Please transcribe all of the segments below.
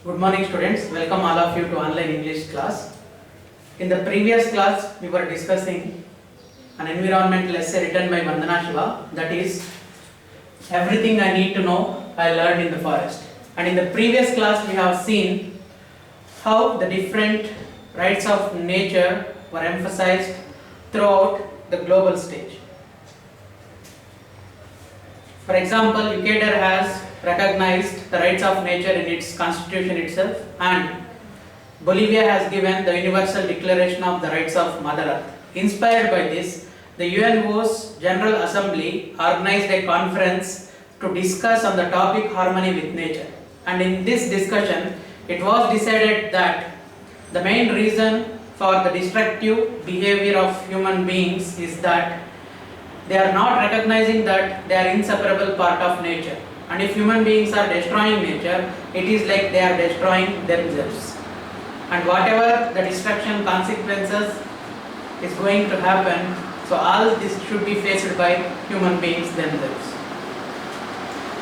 Good morning students, welcome all of you to online English class. In the previous class we were discussing an environmental essay written by Vandana Shiva, that is everything I need to know I learned in the forest. And in the previous class we have seen how the different rights of nature were emphasized throughout the global stage. For example, Ecuador has recognized the rights of nature in its constitution itself, and Bolivia has given the Universal Declaration of the Rights of Mother Earth. Inspired by this, the UNO's General Assembly organized a conference to discuss on the topic harmony with nature. And in this discussion, it was decided that the main reason for the destructive behavior of human beings is that they are not recognizing that they are inseparable part of nature. And if human beings are destroying nature, it is like they are destroying themselves. And whatever the destruction consequences is going to happen, so all this should be faced by human beings themselves.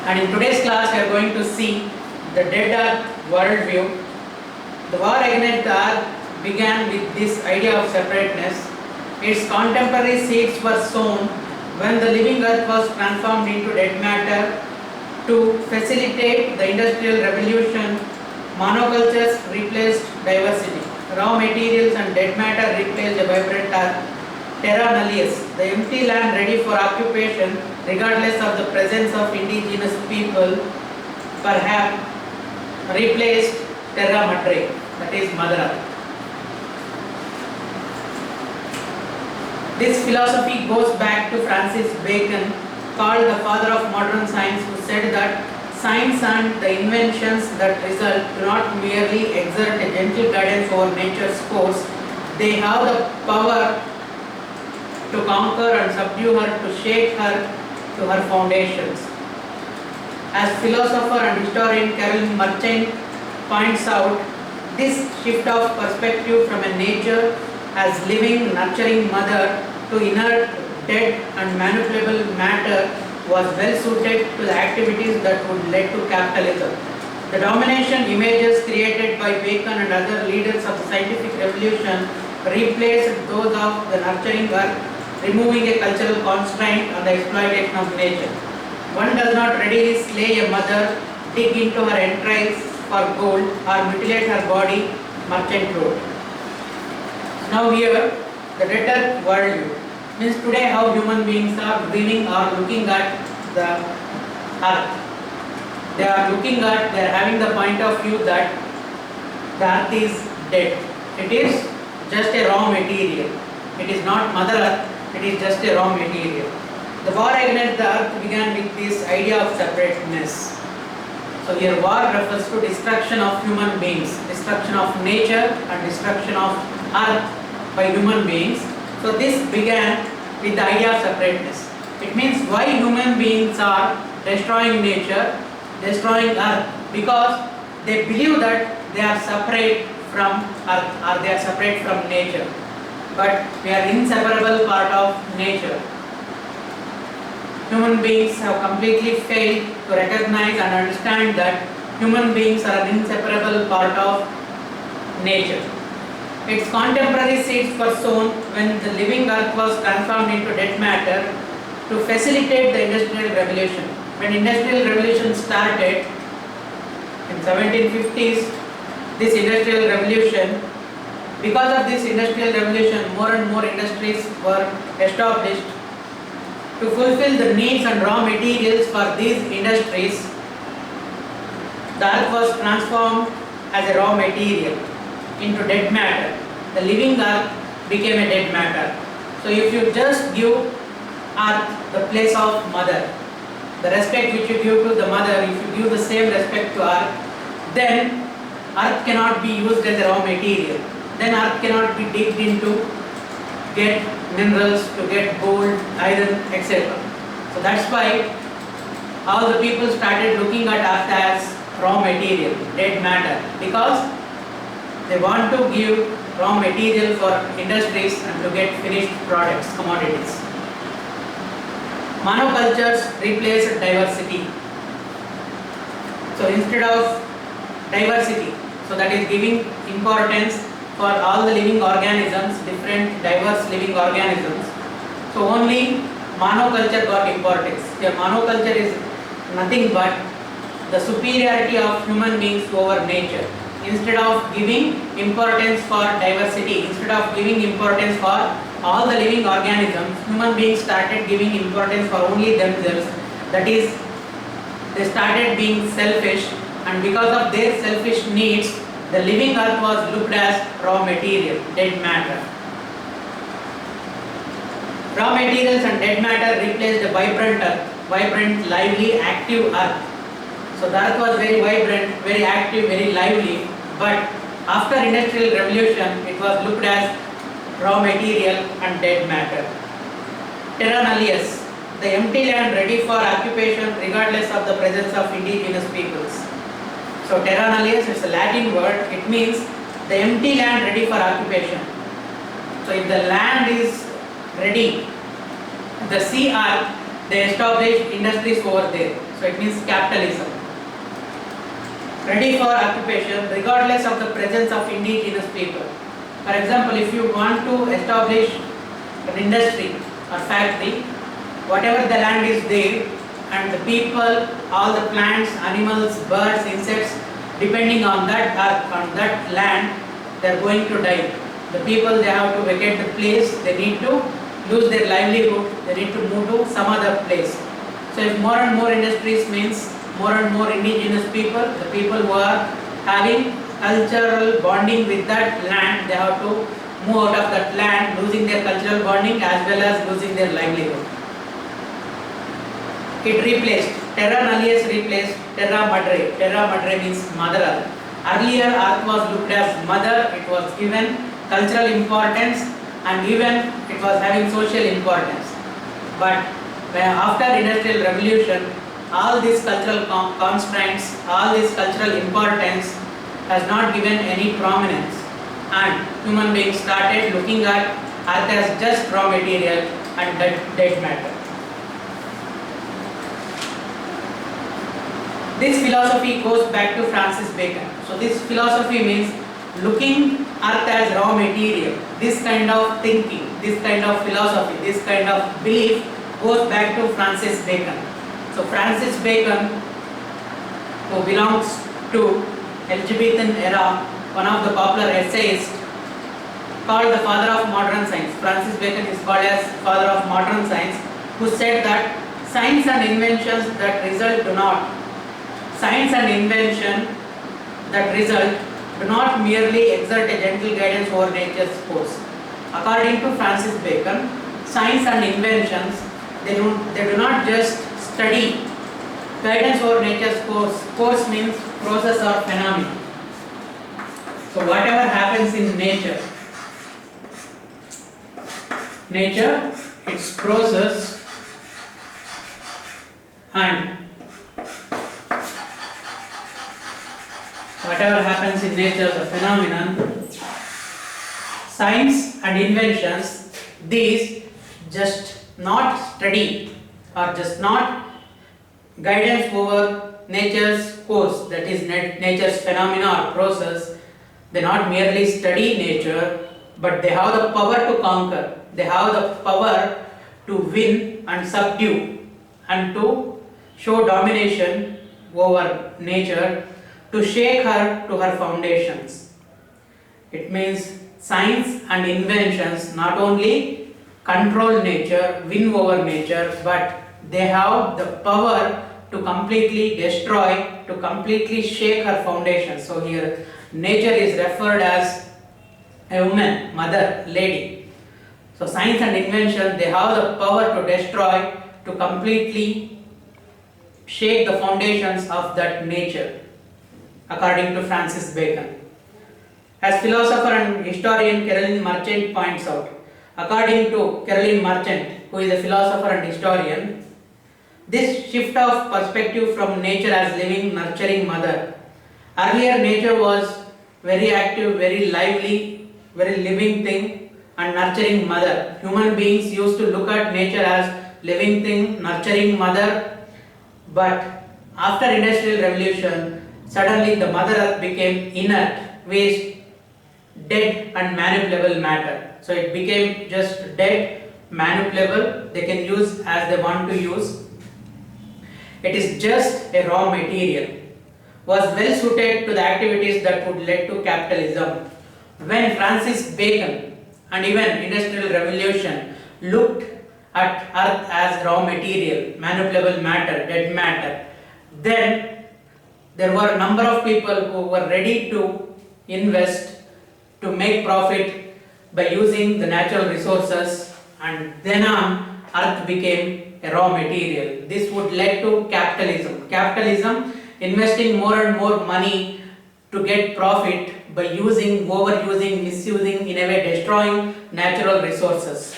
And in today's class we are going to see the dead earth worldview. The war against the earth began with this idea of separateness. Its contemporary seeds were sown when the living earth was transformed into dead matter. To facilitate the industrial revolution, monocultures replaced diversity. Raw materials and dead matter replaced a vibrant earth, terra nullius, the empty land ready for occupation regardless of the presence of indigenous people, perhaps replaced terra madre, that is Mother Earth. This philosophy goes back to Francis Bacon, called the father of modern science, who said that science and the inventions that result do not merely exert a gentle guidance over nature's course, they have the power to conquer and subdue her, to shake her to her foundations. As philosopher and historian Carolyn Merchant points out, this shift of perspective from a nature as living, nurturing mother to inert, dead and manipulable matter was well suited to the activities that would lead to capitalism. The domination images created by Bacon and other leaders of the scientific revolution replaced those of the nurturing earth, removing a cultural constraint on the exploitation of nature. One does not readily slay a mother, dig into her entrails for gold or mutilate her body, Merchant wrote. Now here, the dead earth worldview means today how human beings are viewing or looking at the earth. They are having the point of view that the earth is dead. It is just a raw material. It is not Mother Earth, it is just a raw material. The war against the earth began with this idea of separateness. So here war refers to destruction of human beings, destruction of nature and destruction of earth by human beings. So this began with the idea of separateness. It means why human beings are destroying nature, destroying earth, because they believe that they are separate from earth or they are separate from nature. But we are inseparable part of nature. Human beings have completely failed to recognize and understand that human beings are an inseparable part of nature. Its contemporary seeds were sown when the living earth was transformed into dead matter to facilitate the industrial revolution. When industrial revolution started in 1750s, this industrial revolution, because of this industrial revolution, more and more industries were established to fulfill the needs and raw materials for these industries. The earth was transformed as a raw material into dead matter. The living earth became a dead matter. So if you just give earth the place of mother, the respect which you give to the mother, if you give the same respect to earth, then earth cannot be used as a raw material. Then earth cannot be digged into, get minerals, to get gold, iron, etc. So that's why all the people started looking at earth as raw material, dead matter, because they want to give raw material for industries and to get finished products, commodities. Monocultures replaced diversity. So instead of diversity. So that is giving importance for all the living organisms, different diverse living organisms. So only monoculture got importance. The monoculture is nothing but the superiority of human beings over nature. Instead of giving importance for diversity, instead of giving importance for all the living organisms, human beings started giving importance for only themselves. That is, they started being selfish, and because of their selfish needs, the living earth was looked as raw material, dead matter. Raw materials and dead matter replaced the vibrant earth, vibrant, lively, active earth. So the earth was very vibrant, very active, very lively, but after industrial revolution, it was looked as raw material and dead matter. Terra nullius, the empty land ready for occupation regardless of the presence of indigenous peoples. So terra nullius is a Latin word. It means the empty land ready for occupation. So if the land is ready, the sea earth, they established industries over there. So it means capitalism. Ready for occupation regardless of the presence of indigenous people. For example, if you want to establish an industry or factory, whatever the land is there, and the people, all the plants, animals, birds, insects, depending on that earth, on that land, they are going to die. The people, they have to vacate the place, they need to lose their livelihood, they need to move to some other place. So if more and more industries means more and more indigenous people, the people who are having cultural bonding with that land, they have to move out of that land, losing their cultural bonding as well as losing their livelihood. It replaced, terra nullius replaced terra madre. Terra madre means mother earth. Earlier earth was looked as mother, it was given cultural importance and even it was having social importance. But after industrial revolution, all these cultural constraints, all this cultural importance has not given any prominence, and human beings started looking at earth as just raw material and dead matter. This philosophy goes back to Francis Bacon. So this philosophy means looking earth as raw material. This kind of thinking, this kind of philosophy, this kind of belief goes back to Francis Bacon. So Francis Bacon, who belongs to Elizabethan era, one of the popular essayists, called the father of modern science. Francis Bacon is called as father of modern science, who said that science and inventions that result do not merely exert a gentle guidance over nature's course. According to Francis Bacon, science and inventions, they do not just study guidance over nature's course. Course means process or phenomenon. So whatever happens in nature, its process, and whatever happens in nature, the phenomenon, science and inventions, these just not study or just not guidance over nature's course, that is nature's phenomena or process. They not merely study nature, but they have the power to conquer. They have the power to win and subdue and to show domination over nature, to shake her to her foundations. It means science and inventions not only control nature, win over nature, but they have the power to completely destroy, to completely shake her foundation. So here nature is referred as a woman, mother, lady. So science and invention, they have the power to destroy, to completely shake the foundations of that nature, according to Francis Bacon. As philosopher and historian Caroline Marchant points out, according to Caroline Marchant, who is a philosopher and historian, this shift of perspective from nature as living, nurturing mother. Earlier nature was very active, very lively, very living thing and nurturing mother. Human beings used to look at nature as living thing, nurturing mother. But after industrial revolution, suddenly the Mother Earth became inert, waste, dead and manipulable matter. So it became just dead, manipulable, they can use as they want to use. It is just a raw material. Was well suited to the activities that would lead to capitalism. When Francis Bacon and even Industrial Revolution looked at earth as raw material, manipulable matter, dead matter, then there were a number of people who were ready to invest to make profit by using the natural resources, and then on earth became a raw material. This would lead to capitalism. Capitalism, investing more and more money to get profit by using, overusing, misusing, in a way destroying natural resources.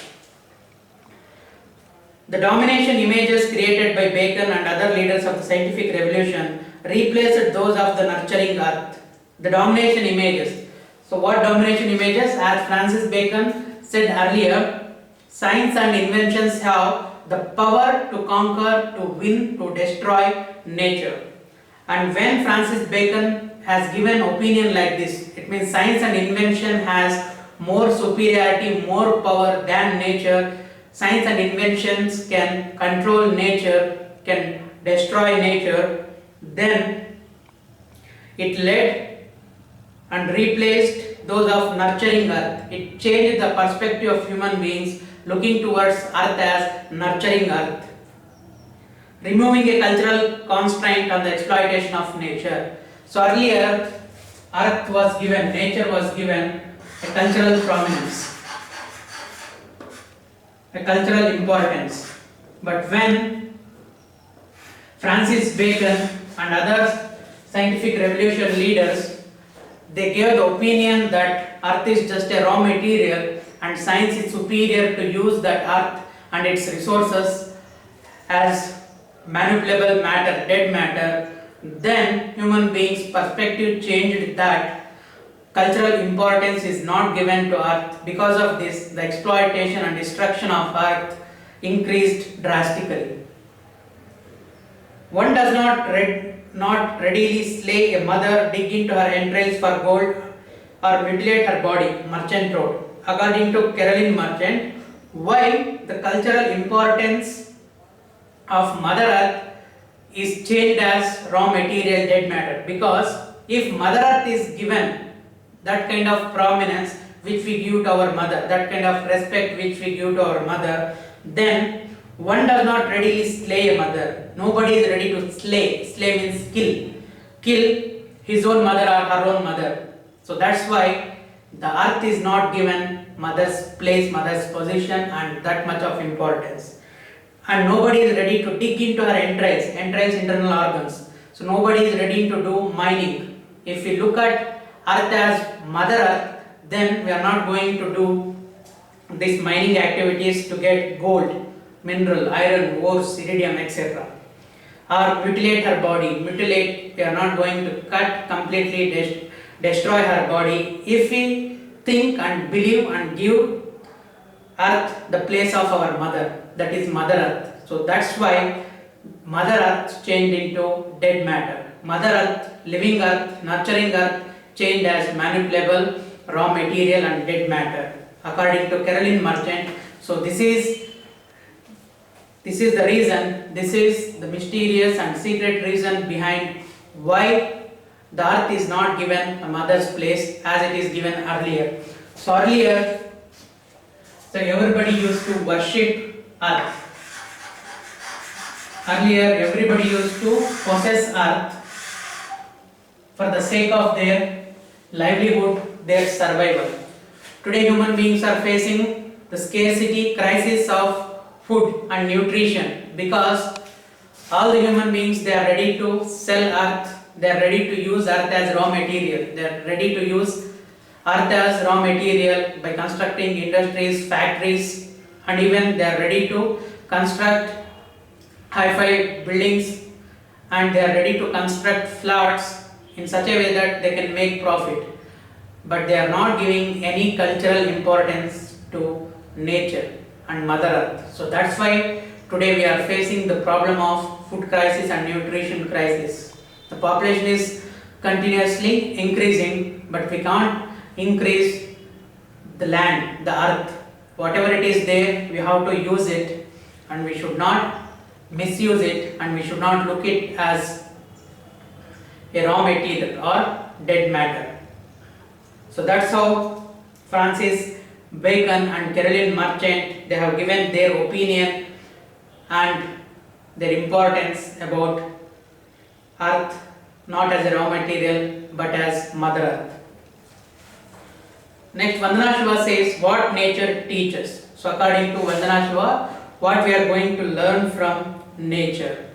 The domination images created by Bacon and other leaders of the scientific revolution replaced those of the nurturing earth. The domination images. So what domination images? As Francis Bacon said earlier, science and inventions have the power to conquer, to win, to destroy nature. And when Francis Bacon has given opinion like this, it means science and invention has more superiority, more power than nature. Science and inventions can control nature, can destroy nature. Then it led and replaced those of nurturing earth. It changed the perspective of human beings looking towards earth as nurturing earth, removing a cultural constraint on the exploitation of nature. So earlier, earth was given, nature was given a cultural prominence, a cultural importance. But when Francis Bacon and other scientific revolution leaders, they gave the opinion that earth is just a raw material and science is superior to use that earth and its resources as manipulable matter, dead matter, then human beings' perspective changed, that cultural importance is not given to earth. Because of this, the exploitation and destruction of earth increased drastically. One does not readily slay a mother, dig into her entrails for gold, or mutilate her body, Merchant wrote. According to Caroline Merchant, why the cultural importance of Mother Earth is changed as raw material, dead matter? Because if Mother Earth is given that kind of prominence which we give to our mother, that kind of respect which we give to our mother, then one does not readily slay a mother. Nobody is ready to slay. Slay means kill. Kill his own mother or her own mother. So that's why the earth is not given mother's place, mother's position and that much of importance. And nobody is ready to dig into her entrails, internal organs. So nobody is ready to do mining. If we look at earth as Mother Earth, then we are not going to do these mining activities to get gold, mineral, iron, ores, iridium, etc. Or mutilate her body. Mutilate, we are not going to cut, completely destroy her body. If we think and believe and give earth the place of our mother, that is Mother Earth. So that's why Mother Earth changed into dead matter. Mother Earth, living earth, nurturing earth, changed as manipulable, raw material and dead matter, according to Caroline Merchant. So this is the reason, this is the mysterious and secret reason behind why the earth is not given a mother's place as it is given earlier. So earlier, everybody used to worship earth. Earlier, everybody used to possess earth for the sake of their livelihood, their survival. Today, human beings are facing the scarcity crisis of food and nutrition, because all the human beings, they are ready to sell earth, they are ready to use earth as raw material, they are ready to use earth as raw material by constructing industries, factories, and even they are ready to construct hi-fi buildings, and they are ready to construct flats in such a way that they can make profit. But they are not giving any cultural importance to nature and Mother Earth. So that's why today we are facing the problem of food crisis and nutrition crisis. The population is continuously increasing, but we can't increase the land, the earth. Whatever it is there, we have to use it, and we should not misuse it, and we should not look it as a raw material or dead matter. So that's how Francis Bacon and Caroline Marchant, they have given their opinion and their importance about earth, not as a raw material but as Mother Earth. Next, Vandana Shiva says what nature teaches. So according to Vandana Shiva, what we are going to learn from nature,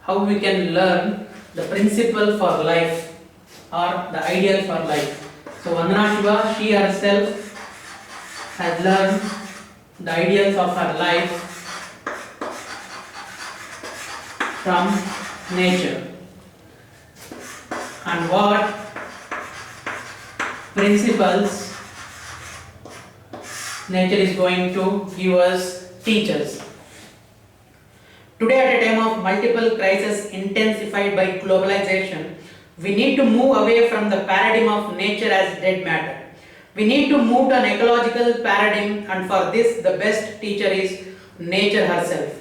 how we can learn the principle for life or the ideal for life. So Vandana Shiva, she herself has learned the ideals of her life from nature, and what principles nature is going to give us, teach us. Today, at a time of multiple crises intensified by globalization, we need to move away from the paradigm of nature as dead matter. We need to move to an ecological paradigm, and for this the best teacher is nature herself.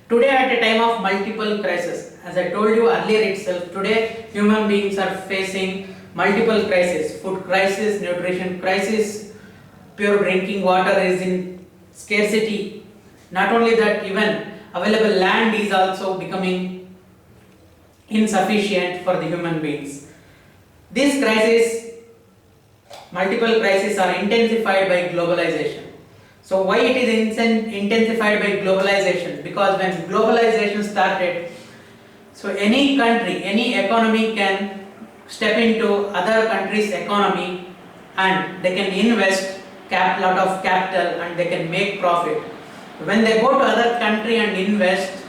Today, at a time of multiple crises, as I told you earlier itself, today human beings are facing multiple crises: food crisis, nutrition crisis, pure drinking water is in scarcity. Not only that, even available land is also becoming insufficient for the human beings. These crises, multiple crises, are intensified by globalization. So why it is intensified by globalization? Because when globalization started, so any country, any economy can step into other country's economy, and they can invest lot of capital and they can make profit. When they go to other country and invest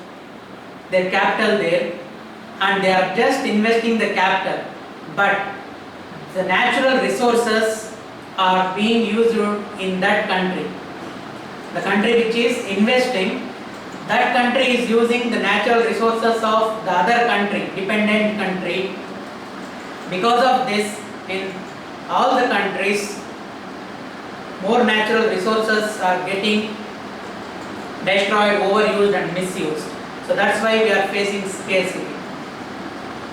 their capital there, and they are just investing the capital, but the natural resources are being used in that country. The country which is investing, that country is using the natural resources of the other country, dependent country. Because of this, in all the countries, more natural resources are getting destroyed, overused and misused. So that's why we are facing scarcity.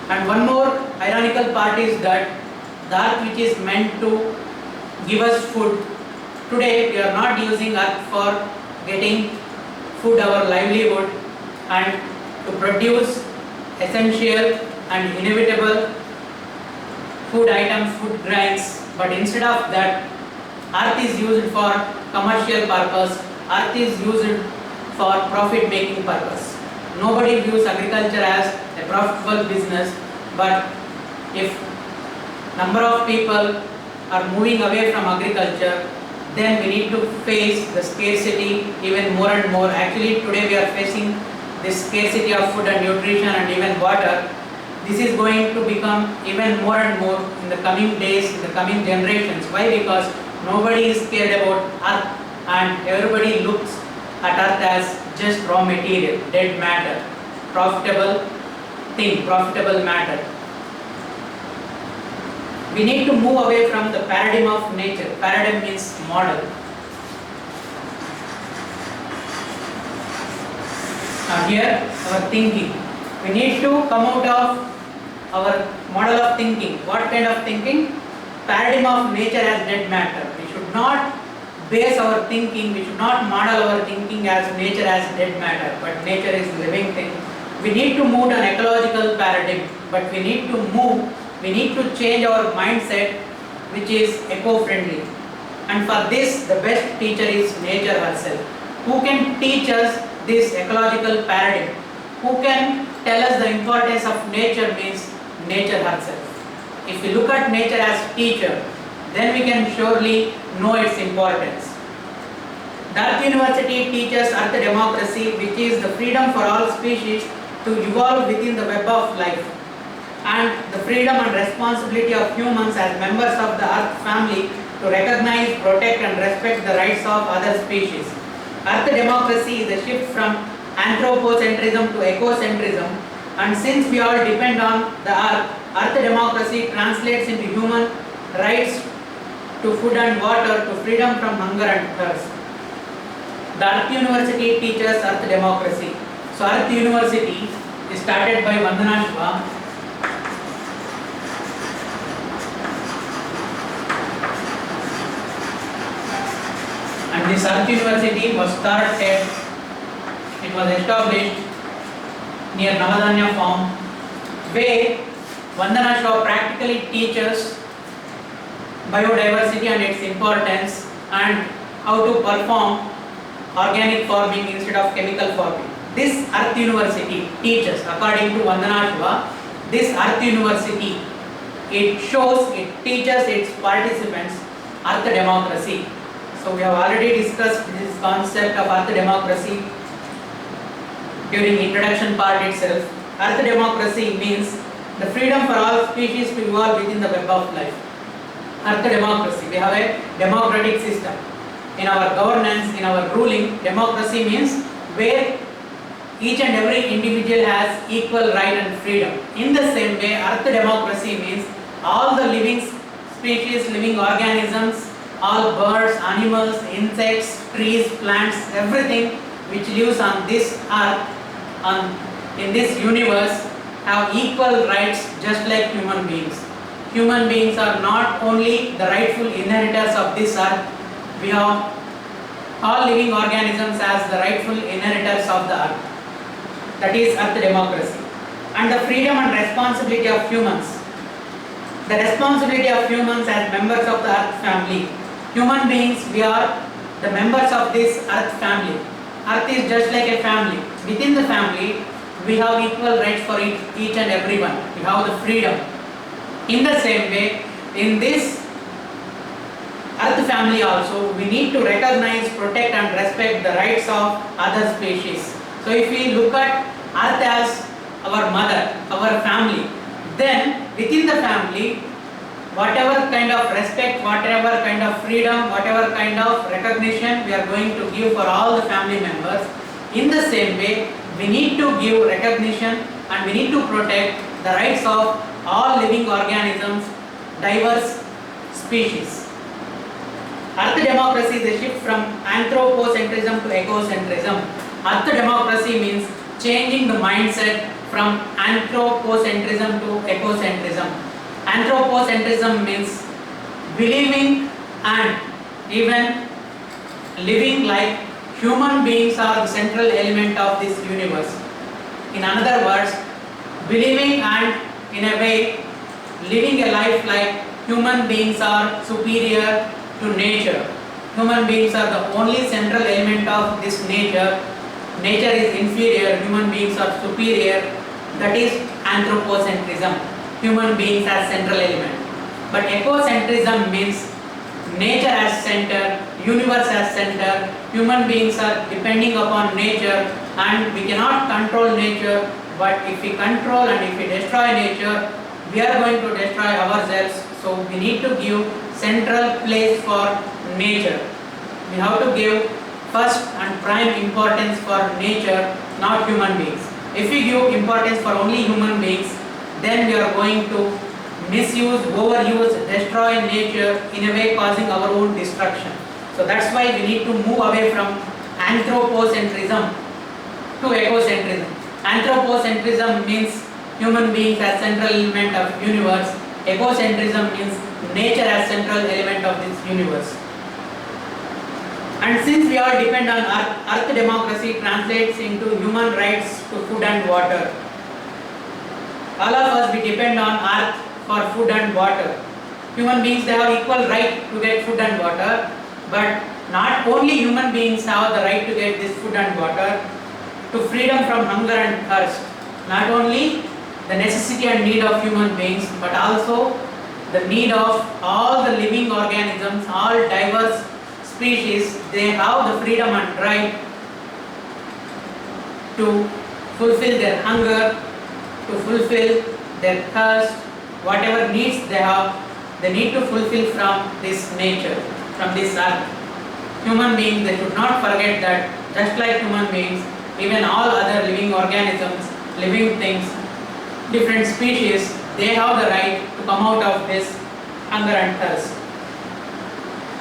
And one more ironical part is that the earth which is meant to give us food, today we are not using earth for getting food, our livelihood, and to produce essential and inevitable food items, food grains, but instead of that, earth is used for commercial purpose, earth is used for profit making purpose. Nobody views agriculture as a profitable business, but if number of people are moving away from agriculture, then we need to face the scarcity even more and more. Actually, today we are facing this scarcity of food and nutrition and even water. This is going to become even more and more in the coming days, in the coming generations. Why? Because nobody is scared about earth, and everybody looks at earth as just raw material, dead matter, profitable thing, profitable matter. We need to move away from the paradigm of nature. Paradigm means model. Here, our thinking. We need to come out of our model of thinking. What kind of thinking? Paradigm of nature as dead matter. We should not base our thinking, we should not model our thinking as nature as dead matter, but nature is living thing. We need to move to an ecological paradigm, but we need to change our mindset which is eco-friendly. And for this, the best teacher is nature herself. Who can teach us this ecological paradigm? Who can tell us the importance of nature means nature herself. If we look at nature as teacher, then we can surely know its importance. The Earth University teaches Earth democracy, which is the freedom for all species to evolve within the web of life, and the freedom and responsibility of humans as members of the Earth family to recognize, protect and respect the rights of other species. Earth democracy is a shift from anthropocentrism to ecocentrism, And since we all depend on the earth democracy translates into human rights to food and water, to freedom from hunger and thirst. The Earth University teaches Earth democracy. So Earth University is started by Vandana Shiva. And this Earth University was started, it was established near Navadanya farm, where Vandana Shiva practically teaches biodiversity and its importance and how to perform organic farming instead of chemical farming. This Earth University teaches, according to Vandana Shiva, this Earth University, it teaches its participants Earth democracy. So we have already discussed this concept of Earth democracy during introduction part itself. Earth democracy means the freedom for all species to evolve within the web of life. Earth democracy, we have a democratic system. In our governance, in our ruling, democracy means where each and every individual has equal right and freedom. In the same way, Earth democracy means all the living species, living organisms, all birds, animals, insects, trees, plants, everything which lives on this earth, in this universe, have equal rights just like human beings. Human beings are not only the rightful inheritors of this earth, we have all living organisms as the rightful inheritors of the earth. That is Earth democracy. And the freedom and responsibility of humans. The responsibility of humans as members of the earth family. Human beings, we are the members of this earth family. Earth is just like a family. Within the family, we have equal rights for each and everyone. We have the freedom. In the same way, in this earth family also, we need to recognize, protect and respect the rights of other species. So if we look at earth as our mother, our family, then within the family, whatever kind of respect, whatever kind of freedom, whatever kind of recognition we are going to give for all the family members, in the same way, we need to give recognition and we need to protect the rights of all living organisms, diverse species. Earth democracy is a shift from anthropocentrism to ecocentrism. Earth democracy means changing the mindset from anthropocentrism to ecocentrism. Anthropocentrism means believing and even living like human beings are the central element of this universe. In other words, believing and in a way living a life like human beings are superior to nature. Human beings are the only central element of this nature. Nature is inferior, human beings are superior. That is anthropocentrism. Human beings as central element. But ecocentrism means nature as center, universe as center. Human beings are depending upon nature and we cannot control nature, but if we control and if we destroy nature, we are going to destroy ourselves. So we need to give central place for nature. We have to give first and prime importance for nature, not human beings. If we give importance for only human beings, then we are going to misuse, overuse, destroy nature, in a way causing our own destruction. So that's why we need to move away from anthropocentrism to ecocentrism. Anthropocentrism means human beings as central element of universe. Ecocentrism means nature as central element of this universe. And since we all depend on earth democracy translates into human rights to food and water. All of us, we depend on earth for food and water. Human beings, they have equal right to get food and water, but not only human beings have the right to get this food and water, to freedom from hunger and thirst. Not only the necessity and need of human beings, but also the need of all the living organisms, all diverse species. They have the freedom and right to fulfill their hunger, to fulfill their thirst, whatever needs they have, they need to fulfill from this nature, from this earth. Human beings, they should not forget that just like human beings, even all other living organisms, living things, different species, they have the right to come out of this hunger and thirst.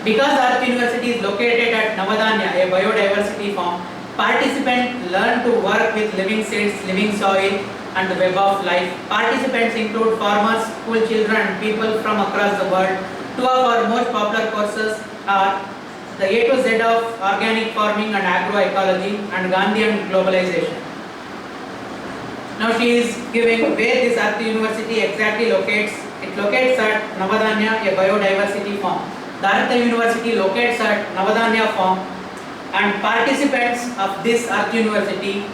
Because Earth University is located at Navadanya, a biodiversity farm, participants learn to work with living seeds, living soil and the web of life. Participants include farmers, school children and people from across the world. Two of our most popular courses are the A to Z of organic farming and agroecology and Gandhi and globalization. Now she is giving where this Earth University exactly locates. It locates at Navadanya, a biodiversity farm. The Earth University locates at Navadanya farm, and participants of this Earth University,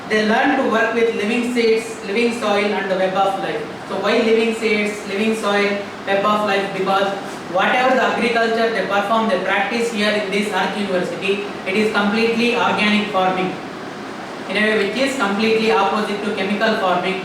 they learn to work with living seeds, living soil and the web of life. So why living seeds, living soil, web of life? Because whatever the agriculture they perform, they practice here in this Earth University, it is completely organic farming, in a way which is completely opposite to chemical farming.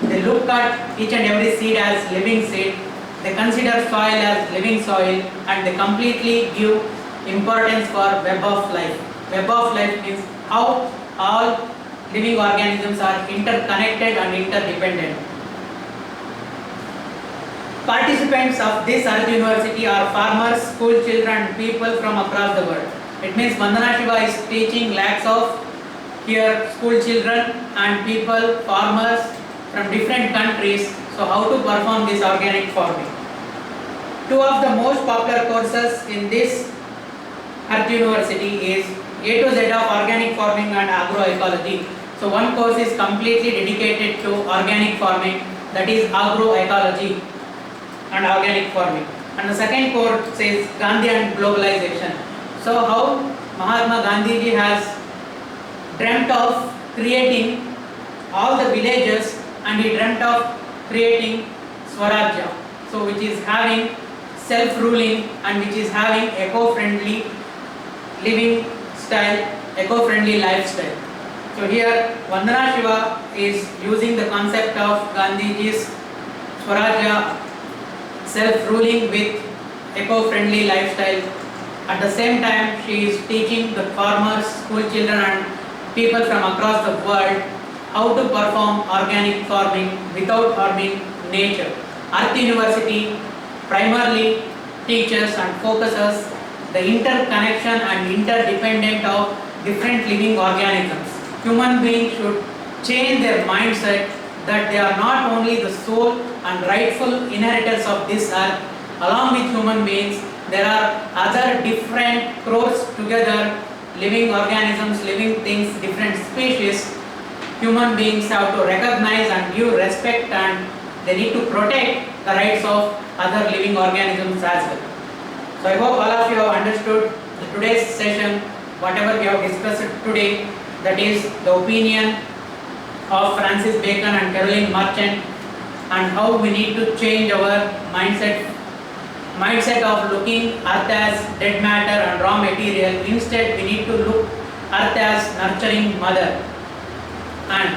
They look at each and every seed as living seed, they consider soil as living soil, and they completely give importance for web of life. Web of life means how all living organisms are interconnected and interdependent. Participants of this Earth University are farmers, school children, people from across the world. It means Vandana Shiva is teaching lakhs of here school children and people, farmers from different countries, so how to perform this organic farming. Two of the most popular courses in this Earth University is A to Z of organic farming and agroecology. So one course is completely dedicated to organic farming, that is agroecology and organic farming. And the second course is Gandhi and globalization. So how Mahatma Gandhi ji has dreamt of creating all the villages, and he dreamt of creating Swarajya, so which is having self-ruling and which is having eco-friendly living style, eco-friendly lifestyle. So here Vandana Shiva is using the concept of Gandhiji's Swarajya, self-ruling with eco-friendly lifestyle. At the same time, she is teaching the farmers, school children and people from across the world how to perform organic farming without harming nature. Earth University primarily teaches and focuses the interconnection and interdependence of different living organisms. Human beings should change their mindset that they are not only the sole and rightful inheritors of this earth. Along with human beings, there are other different crores together, living organisms, living things, different species. Human beings have to recognize and give respect, and they need to protect the rights of other living organisms as well. So I hope all of you have understood today's session, whatever we have discussed today, that is the opinion of Francis Bacon and Caroline Merchant, and how we need to change our mindset of looking earth as dead matter and raw material. Instead, we need to look earth as nurturing mother, and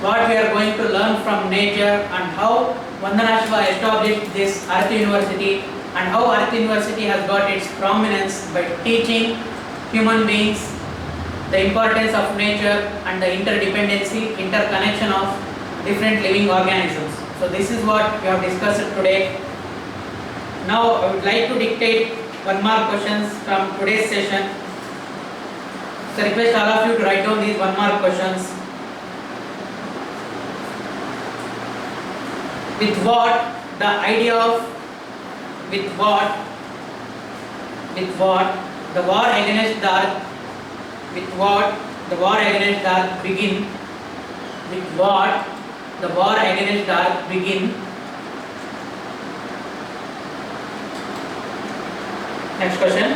what we are going to learn from nature, and how Vandana Shiva established this Earth University, and how Earth University has got its prominence by teaching human beings the importance of nature and the interdependency, interconnection of different living organisms. So this is what we have discussed today. Now I would like to dictate one more questions from today's session. So request all of you to write down these one more questions. With what the idea of the war against the earth, with what the war against the earth begin? With what the war against the earth begin? Next question.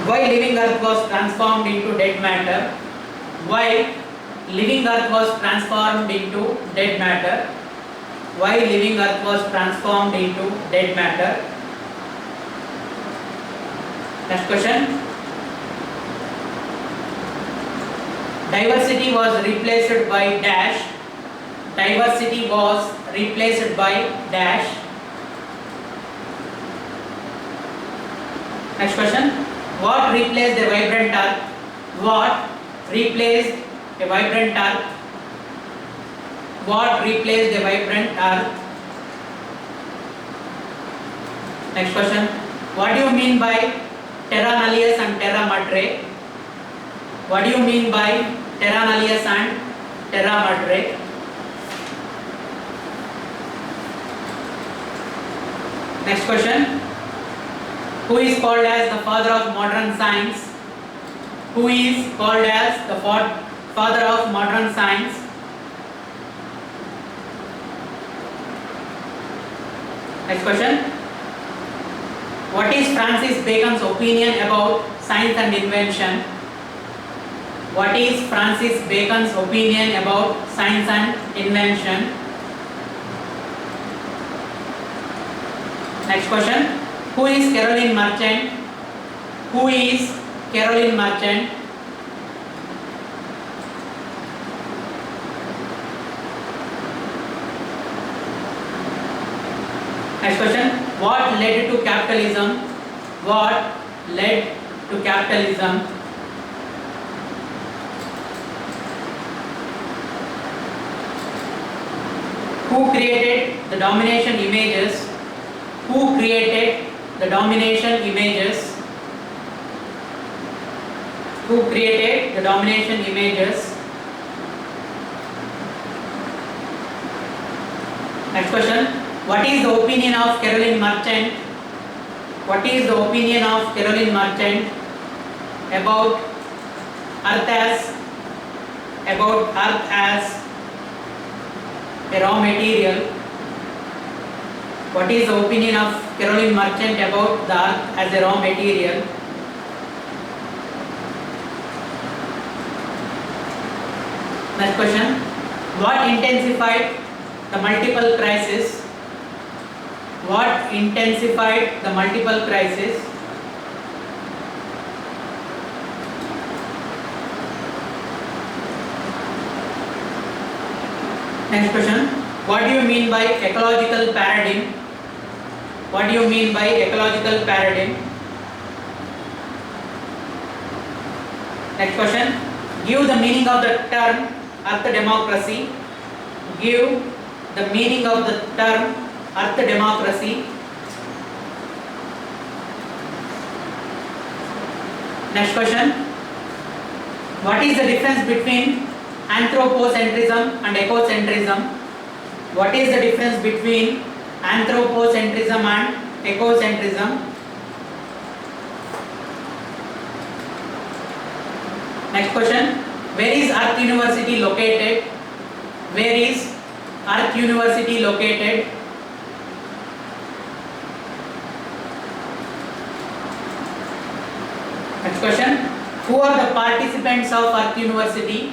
Why living earth was transformed into dead matter? Why living earth was transformed into dead matter? Why living earth was transformed into dead matter? Next question. Diversity was replaced by dash. Diversity was replaced by dash. Next question. What replaced the vibrant earth? What replaced a vibrant earth? What replaced a vibrant earth? Next question. What do you mean by terra nullius and terra madre? What do you mean by terra nullius and terra madre? Next question. Who is called as the father of modern science? Who is called as the father of modern science? Next question. What is Francis Bacon's opinion about science and invention? What is Francis Bacon's opinion about science and invention? Next question. Who is Caroline Marchand? Who is Caroline Marchand? Next question. What led to capitalism? What led to capitalism? Who created the domination images? Who created the domination images? Who created the domination images? Next question. What is the opinion of Caroline Marchand? What is the opinion of Caroline Marchand about Earth as a raw material? What is the opinion of Caroline Marchand about the Earth as a raw material? Next question. What intensified the multiple crisis? What intensified the multiple crisis? Next question. What do you mean by ecological paradigm? What do you mean by ecological paradigm? Next question. Give the meaning of the term earth democracy. Give the meaning of the term earth democracy. Next question. What is the difference between anthropocentrism and ecocentrism? What is the difference between anthropocentrism and ecocentrism? Next question. Where is Earth University located? Where is Earth University located? Next question. Who are the participants of Earth University?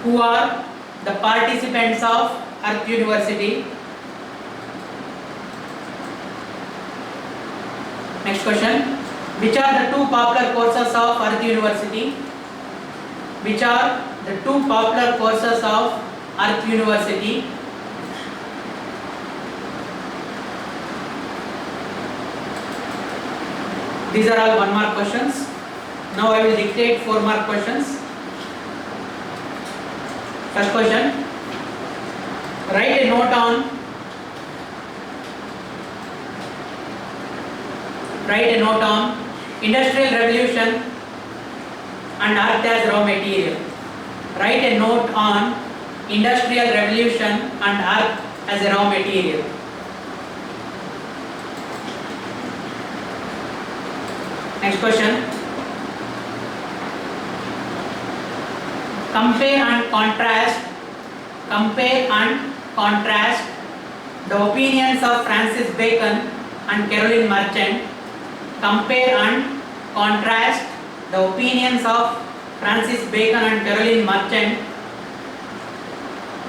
Who are the participants of Earth University? Next question. Which are the two popular courses of Earth University? Which are the two popular courses of Earth University? These are all 1 mark questions. Now I will dictate 4 mark questions. First question. Write a note on Industrial Revolution and Earth as raw material. Write a note on Industrial Revolution and Earth as a raw material. Next question. Compare and contrast the opinions of Francis Bacon and Caroline Marchand. Compare and contrast the opinions of Francis Bacon and Caroline Marchand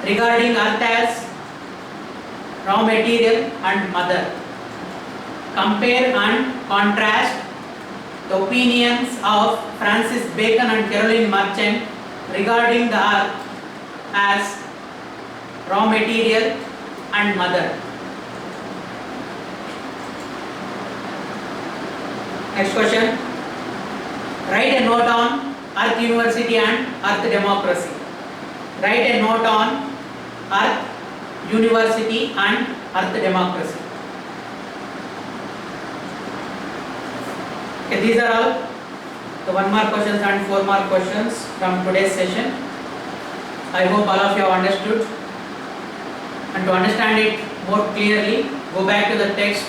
regarding Earth as raw material and mother. Compare and contrast the opinions of Francis Bacon and Caroline Marchand regarding the Earth as raw material and mother. Next question. Write a note on Earth University and Earth Democracy. Write a note on Earth University and Earth Democracy. Okay, these are all the 1 mark questions and 4 mark questions from today's session. I hope all of you have understood. And to understand it more clearly, go back to the text,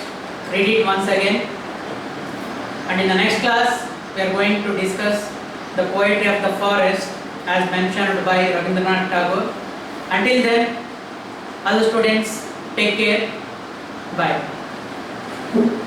read it once again. And in the next class, we are going to discuss the poetry of the forest as mentioned by Rabindranath Tagore. Until then, all the students, take care. Bye.